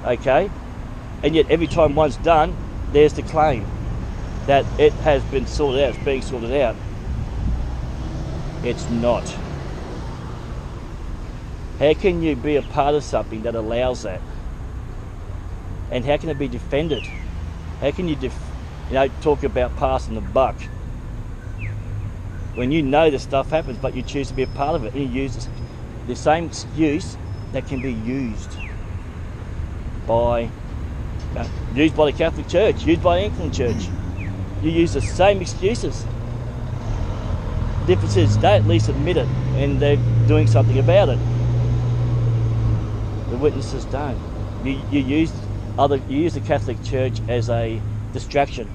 okay? And yet every time one's done, there's the claim that it has been sorted out, it's being sorted out. It's not. How can you be a part of something that allows that? And how can it be defended? How can you talk about passing the buck when you know this stuff happens, but you choose to be a part of it, and you use the same excuse that can be used by the Catholic Church, used by the Anglican Church. You use the same excuses. The difference is they at least admit it and they're doing something about it. The witnesses don't. You use the Catholic Church as a distraction.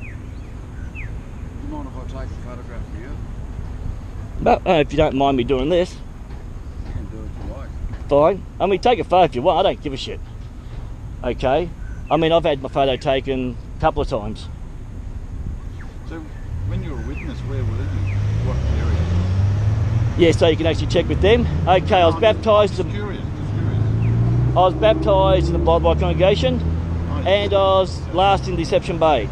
Do you mind if I take a photograph of you? But if you don't mind me doing this. You can do what you like. Fine. I mean, take a photo if you want. I don't give a shit. Okay? I mean, I've had my photo taken a couple of times. So, when you were a witness, where were you? What area? Yeah, so you can actually check with them. Okay, I was baptised. Just curious. I was baptised in the Maroochydore Congregation, and I was last in Deception Bay.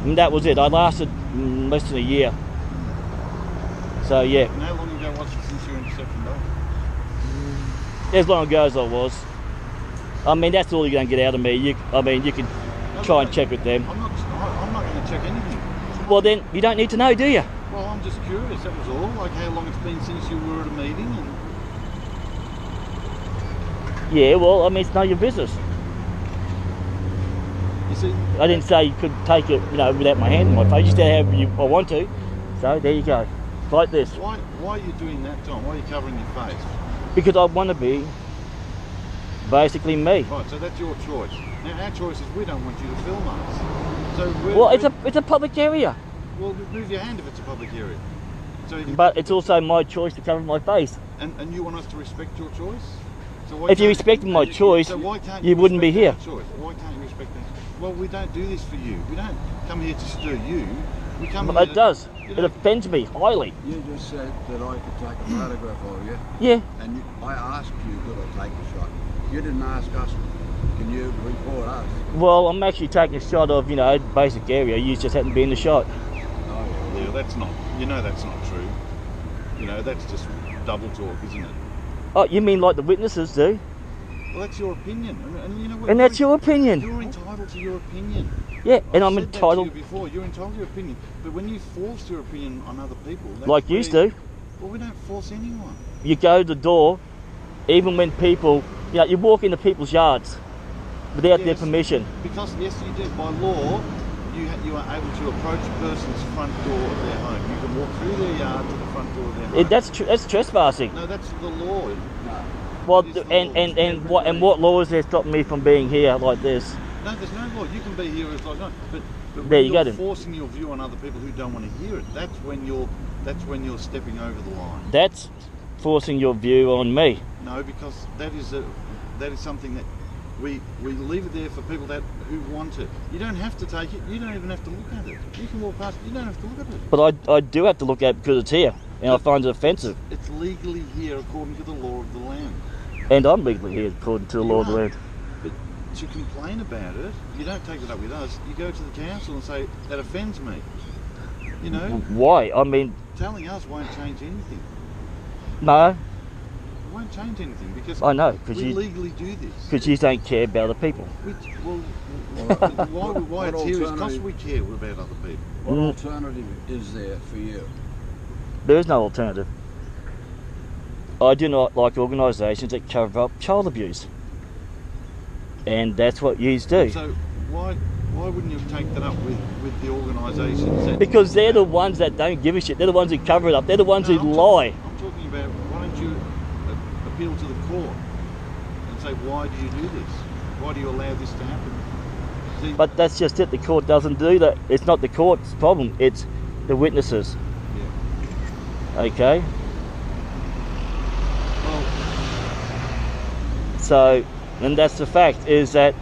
And that was it. I lasted less than a year. So, yeah. And how long ago was it since you were in Deception Bay? As long ago as I was. I mean, that's all you're going to get out of me. You can try and check with them. I'm not going to check anything. Well, then, you don't need to know, do you? Well, I'm just curious, that was all. Like how long it's been since you were at a meeting. And... Yeah, well, I mean, it's none of your business. You see, I didn't say you could take it, without my hand in my face. You said however I want to. So, there you go. It's like this. Why are you doing that, Tom? Why are you covering your face? Because I want to be basically me. Right, so that's your choice. Now, our choice is we don't want you to film us. So well, it's a public area. Well, move your hand if it's a public area. So but it's also my choice to cover my face. And you want us to respect your choice? So if you respected my choice, you wouldn't be here. Why can't you respect that? Well, we don't do this for you. We don't come here to stir you. We come here. It does. It offends me highly. You just said that I could take a photograph of you. Yeah. And I asked you, could I take a shot? You didn't ask us, can you report us? Well, I'm actually taking a shot of, basic area. You just happen to be in the shot. Oh, yeah, that's not, that's not true. That's just double talk, isn't it? Oh, you mean like the witnesses do? Well, that's your opinion. And that's your opinion. You're entitled to your opinion. Yeah, and I'm entitled. That to you before. You're entitled to your opinion. But when you force your opinion on other people... Like you do. Well, we don't force anyone. You go to the door, even when people... you walk into people's yards without their permission. Because, yes, you do. By law, you are able to approach a person's front door of their home. You can walk through their yard to the front door of their home. That's trespassing. No, that's the law. No. Well, and what law is there stopping me from being here like this? No, there's no law. You can be here as like that. But there when you you're go, forcing your view on other people who don't want to hear it, that's when you're stepping over the line. That's forcing your view on me. No, because that is something that we leave it there for people who want it. You don't have to take it. You don't even have to look at it. You can walk past it. You don't have to look at it. But I do have to look at it because it's here, and I find it offensive. It's legally here according to the law of the land. And I'm legally here according to the law of the land. But to complain about it, you don't take it up with us. You go to the council and say, that offends me. Why? I mean... Telling us won't change anything. No. It won't change anything because I know, we legally do this. Because you don't care about other people. Why it's here is because we care about other people. What alternative is there for you? There is no alternative. I do not like organisations that cover up child abuse. And that's what you do. So why wouldn't you take that up with the organisations? Because they're the ones that don't give a shit. They're the ones who cover it up. They're the ones who lie. I'm talking about, why don't you appeal to the court and say, why do you do this? Why do you allow this to happen? See, but that's just it. The court doesn't do that. It's not the court's problem. It's the witnesses. Yeah. Okay? Well, so, and that's the fact, is that...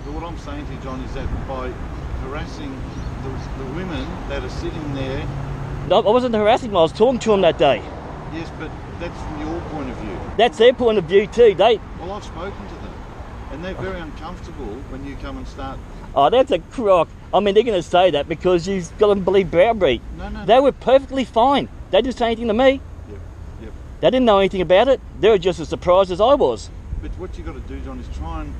But what I'm saying to you, John, is that by harassing the women that are sitting there... No, I wasn't harassing them. I was talking to them that day. Yes, but that's from your point of view. That's their point of view too. Well, I've spoken to them. And they're very uncomfortable when you come and start. Oh, that's a crock. I mean, they're going to say that because you've got to believe browbeat. No. They were perfectly fine. They didn't say anything to me. Yep. They didn't know anything about it. They were just as surprised as I was. But what you got to do, John, is try and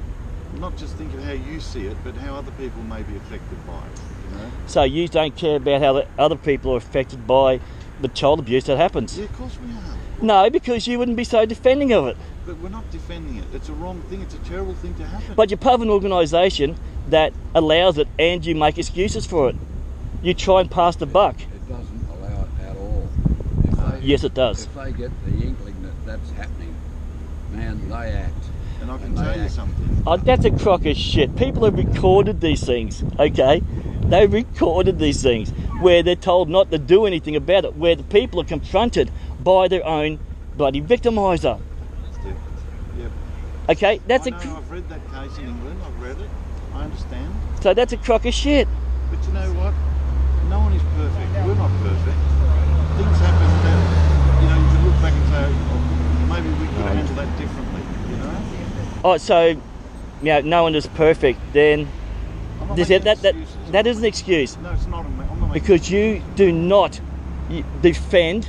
not just think of how you see it, but how other people may be affected by it. You know? So you don't care about how the other people are affected by the child abuse that happens? Yeah, of course we are. No, because you wouldn't be so defending of it. But we're not defending it. It's a wrong thing. It's a terrible thing to happen. But you're part of an organisation that allows it and you make excuses for it. You try and pass the buck. It doesn't allow it at all. Yes, it does. If they get the inkling that that's happening, man, they act. And I can tell you something. Oh, that's a crock of shit. People have recorded these things, okay? They've recorded these things where they're told not to do anything about it, where the people are confronted by their own bloody victimiser. Yep. Okay, that's I've read that case in England. I've read it. I understand. So that's a crock of shit. But you know what? No one is perfect. We're not perfect. Things happen that, you know, you can look back and say, oh, maybe we could have handled that differently, you know? Oh, so, no one is perfect, then I'm not that is an excuse. No, it's not. I'm not making Because you do not defend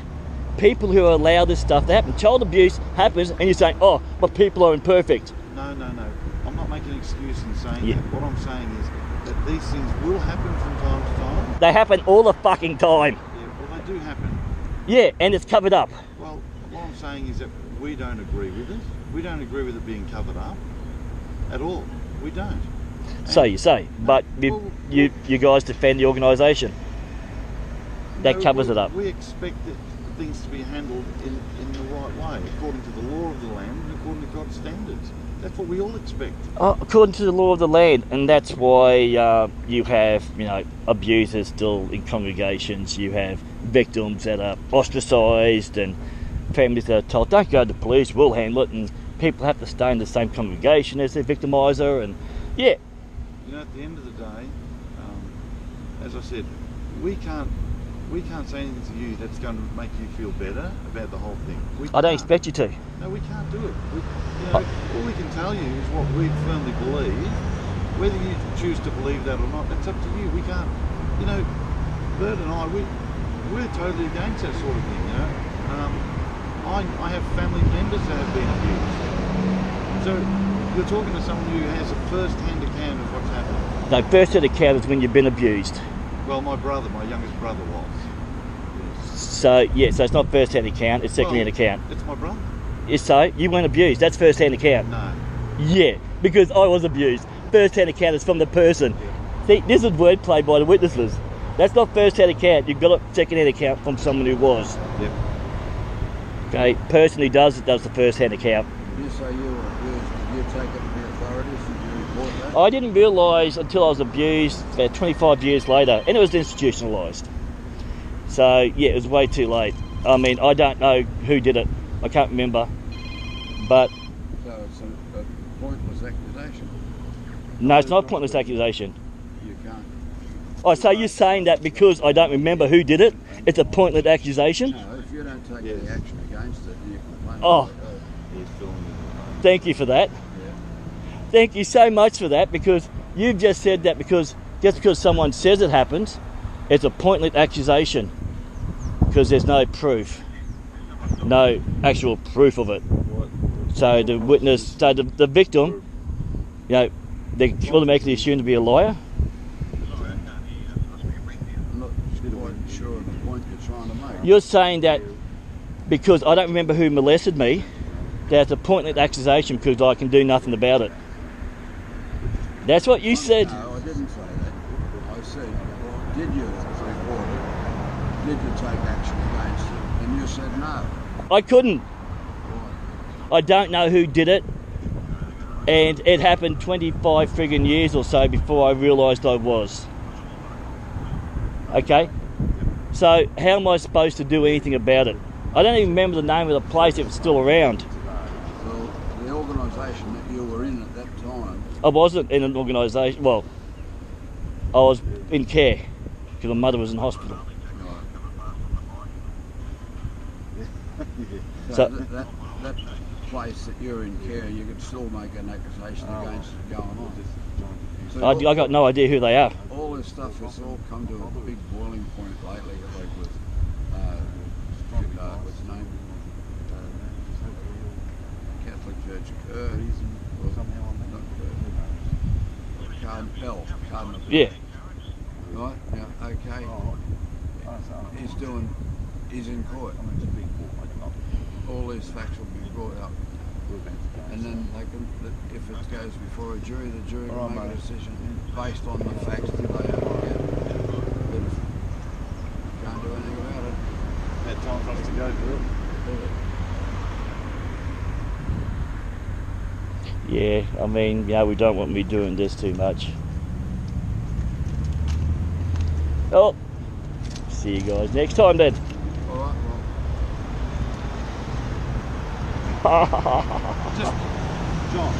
people who allow this stuff to happen. Child abuse happens and you're saying, oh, but people are imperfect. No. I'm not making an excuse in saying Yeah. that. What I'm saying is that these things will happen from time to time. They happen all the fucking time. Yeah, well, they do happen. Yeah, and it's covered up. Well, what I'm saying is that we don't agree with it. We don't agree with it being covered up at all. We don't. So you say, but you guys defend the organisation. That covers it up. We expect things to be handled in the right way, according to the law of the land and according to God's standards. That's what we all expect. According to the law of the land, and that's why you have, abusers still in congregations. You have victims that are ostracised and families that are told, don't go to the police, we'll handle it, and people have to stay in the same congregation as their victimiser, and yeah. You know, at the end of the day, as I said, we can't say anything to you that's going to make you feel better about the whole thing. I don't expect you to. No, we can't do it. All we can tell you is what we firmly believe. Whether you choose to believe that or not, that's up to you. We can't, Bert and I, we're totally against that sort of thing, I have family members that have been abused. So you're talking to someone who has a first-hand account of what's happened. No, first-hand account is when you've been abused. Well, my youngest brother was. Yes. So it's not first-hand account, it's second-hand account. It's my brother. So you weren't abused, that's first-hand account. No. Yeah, because I was abused. First-hand account is from the person. Yeah. See, this is wordplay by the witnesses. That's not first-hand account, you've got a second-hand account from someone who was. Yep. Okay, person who does the first-hand account. You say you were abused, did you take it to the authorities? Did you report that? I didn't realise until I was abused about 25 years later, and it was institutionalised. So, yeah, it was way too late. I mean, I don't know who did it. I can't remember. But... So it's a pointless accusation? No, it's not a pointless accusation. You can't... Oh, so you're saying that because I don't remember who did it, it's a pointless accusation? No, if you don't take any action against it, you complain Oh. about it. Thank you for that. Yeah. Thank you so much for that, because you've just said that just because someone says it happens, it's a pointless accusation because there's no proof, no actual proof of it. So the witness, so the victim, they're automatically assumed to be a liar. I'm not quite sure of the point you're trying to make. You're saying that because I don't remember who molested me, that's a pointless accusation because I can do nothing about it. That's what you said. No, I didn't say that. I said, did you report it? Did you take action against it? And you said no. I couldn't. Why? I don't know who did it. And it happened 25 friggin' years or so before I realised I was. Okay? So how am I supposed to do anything about it? I don't even remember the name of the place if it's still around. Well, the organisation that you were in at that time... I wasn't in an organisation, well, I was in care because my mother was in hospital. Right. So- that place that you're in care, you could still make an accusation against it going on. So I got no idea who they are. all this stuff has all come to a big boiling point lately, like with what's his name? Catholic Church, Cardinal. Yeah. Right? Now, okay. He's in court. All these facts will be brought up. And then they can, if it goes before a jury, the jury will make a decision based on the facts that they have to get. But if you can't do anything about it. Had time for us to go through it. Yeah, I mean, we don't want me doing this too much. Oh, see you guys next time then. Alright, well. Just, John,